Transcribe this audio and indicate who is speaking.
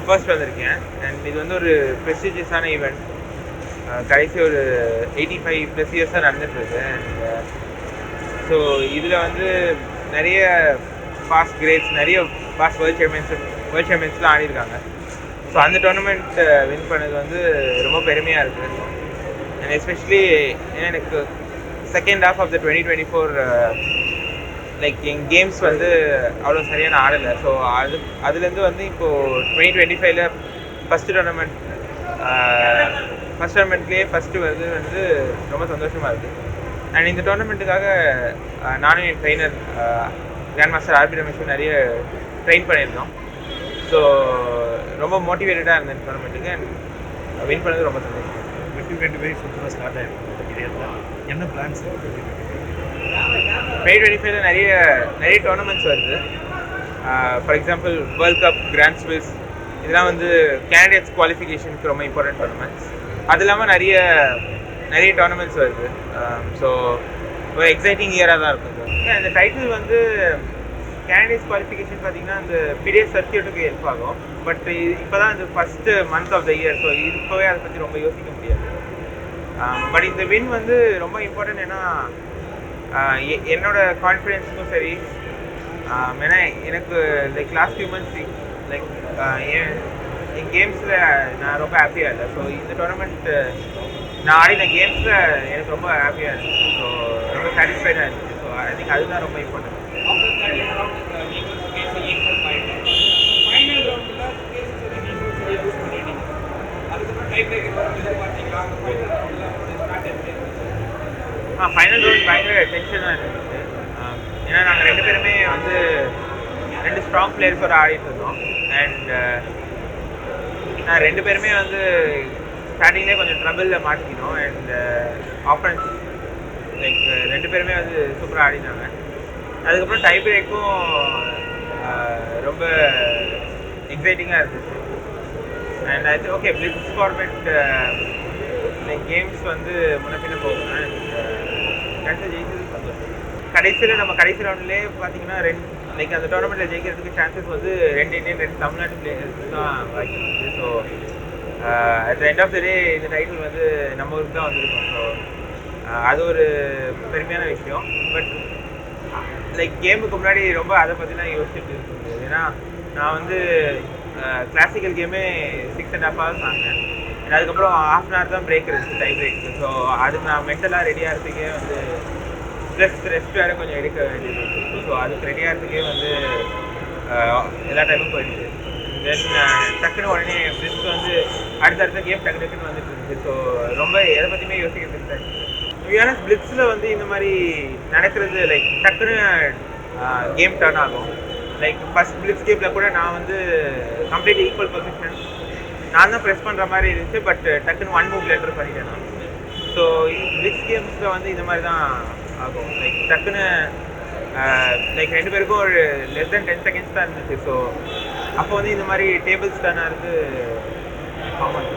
Speaker 1: First வந்திருக்கேன். And இது வந்து ஒரு ப்ரெஸ்டீஜியஸான ஈவெண்ட். கடைசி ஒரு 85+ இயர்ஸாக நடந்துகிட்ருக்கு. அண்ட் ஸோ இதில் வந்து நிறைய பாஸ்ட் கிரேட்ஸ், நிறைய பாஸ்ட் வேர்ல்ட் சாம்பியன்ஸ்லாம் ஆடிருக்காங்க. ஸோ அந்த டோர்னமெண்ட் வின் பண்ணது வந்து ரொம்ப பெருமையாக இருக்குது. அண்ட் எஸ்பெஷலி எனக்கு second half of the 2024 like என் கேம்ஸ் வந்து அவ்வளோ சரியான ஆடலை. ஸோ அதுலேருந்து வந்து இப்போது 2025 ஃபஸ்ட்டு டோர்னமெண்ட்லேயே ஃபஸ்ட்டு வந்து ரொம்ப சந்தோஷமாக இருக்குது. அண்ட் இந்த டோர்னமெண்ட்டுக்காக நானும் என் ட்ரெயினர் கிராண்ட் மாஸ்டர் ஆர்பி ரமேஷும் நிறைய ட்ரெயின் பண்ணியிருந்தோம். ஸோ ரொம்ப மோட்டிவேட்டடாக இருந்தேன் இந்த டோர்னமெண்ட்டுக்கு. அண்ட் வின் பண்ணது ரொம்ப சந்தோஷம்.
Speaker 2: 2025 சூப்பராக ஸ்டார்ட் ஆகிருக்கு. என்ன பிளான்ஸ்
Speaker 1: 2025 நிறைய டோர்னமெண்ட்ஸ் வருது. For example world cup, Grand Swiss, இதெல்லாம் வந்து கேண்டிடேட்ஸ் குவாலிஃபிகேஷனுக்கு ரொம்ப இம்பார்ட்டன்ட் டோர்னமெண்ட்ஸ். அது இல்லாமல் நிறைய டோர்னமெண்ட்ஸ் வருது. ஸோ ஒரு எக்ஸைட்டிங் இயராக தான் இருக்கும். இந்த டைட்டில் வந்து கேண்டிடேட்ஸ் குவாலிஃபிகேஷன் பார்த்தீங்கன்னா இந்த பிடிஎஸ் சர்டிஃபிகேட்டுக்கு ஹெல்ப் ஆகும். பட் இப்போ தான் இந்த first month of the year. So இப்போவே அதை பற்றி ரொம்ப யோசிக்க முடியாது. பட் இந்த வின் வந்து ரொம்ப இம்பார்ட்டன்ட். ஏன்னா என்னோட கான்ஃபிடென்ஸுக்கும் சரி, ஏன்னா எனக்கு like last few months like என் கேம்ஸில் நான் ரொம்ப ஹாப்பியாக இல்லை. ஸோ இந்த டோர்னமெண்ட் நான் ஆடின கேம்ஸில் எனக்கு ரொம்ப ஹாப்பியாக இருந்துச்சு. ஸோ ரொம்ப சாட்டிஸ்ஃபைடாக இருந்துச்சு. ஸோ ஐ திங்க் அதுதான் ரொம்ப இம்பார்ட்டன்ட். ஃபைனல் ரவுண்ட் பயங்கர டென்ஷனாக இருந்துச்சு. ஏன்னா நாங்கள் 2 பேருமே வந்து 2 ஸ்ட்ராங் பிளேயர்ஸோடு ஆடிட்டு இருந்தோம். அண்ட் நான் 2 பேருமே வந்து ஸ்டார்டிங்லேயே கொஞ்சம் ட்ரபிளில் மாட்டிக்கணும். அண்ட் ஆப்பனன்ஸ் லைக் 2 பேருமே வந்து சூப்பராக ஆடினாங்க. அதுக்கப்புறம் டை பிரேக்கும் ரொம்ப எக்ஸைட்டிங்காக இருந்துச்சு. And I think okay blitz format like games வந்து முன்னப்பின்ன போகும். கடைசியில் ஜெயிச்சது சந்தோஷம். கடைசி ரவுண்ட்லேயே பார்த்தீங்கன்னா லைக் அந்த டோர்னமெண்ட்டில் ஜெயிக்கிறதுக்கு சான்சஸ் வந்து 2 இந்தியன் 2 தமிழ்நாட்டு பிளேயர்ஸ் தான் வாய்ப்பு. So at the end of the day இந்த டைட்டில் வந்து நம்ம ஊருக்கு தான் வந்திருக்கோம். ஸோ அது ஒரு பெருமையான விஷயம். பட் லைக் கேமுக்கு முன்னாடி ரொம்ப அதை பற்றிலாம் யோசிச்சுட்டு இருந்தது. ஏன்னா நான் வந்து கிளாசிக்கல் கேமே 6.5 hours ஆனேன். அதுக்கப்புறம் ½ hour தான் பிரேக் இருந்துச்சு, டை பிரேக். ஸோ அதுக்கு நான் மென்டலாக ரெடியாக இருந்துக்கே வந்து ரெஸ்ட் வேறு கொஞ்சம் எடுக்க வேண்டியது இருந்துச்சு. ஸோ அதுக்கு ரெடியாக இருந்துக்கே வந்து எல்லா டைமும் போயிடுச்சு. தென் டக்குன்னு உடனே பிளிட்ஸ் வந்து அடுத்த கேம் டக்குன்னு வந்துட்டு இருந்துச்சு. ஸோ ரொம்ப எதை பற்றியுமே யோசிக்கிறது இருந்துச்சு. ஏன்னா பிளிட்ஸில் வந்து இந்த மாதிரி நடக்கிறது லைக் டக்குன்னு கேம் டர்ன் ஆகும். லைக் ஃபஸ்ட் பிளிட்ஸ் கேமில் கூட நான் வந்து கம்ப்ளீட் ஈக்குவல் பொசிஷன் நான் தான் ப்ரெஸ் பண்ணுற மாதிரி இருந்துச்சு. பட் டக்குன்னு 1 move லெட்டர் பண்ணிட்டேன் நான். ஸோ பிளிட்ஸ் கேம்ஸில் வந்து இந்த மாதிரி தான் ஆகும். லைக் டக்குன்னு லைக் 2 பேருக்கும் ஒரு less than 10 seconds தான் இருந்துச்சு. ஸோ அப்போ வந்து இந்த மாதிரி டேபிள்ஸ் தானே இருந்து காமன்.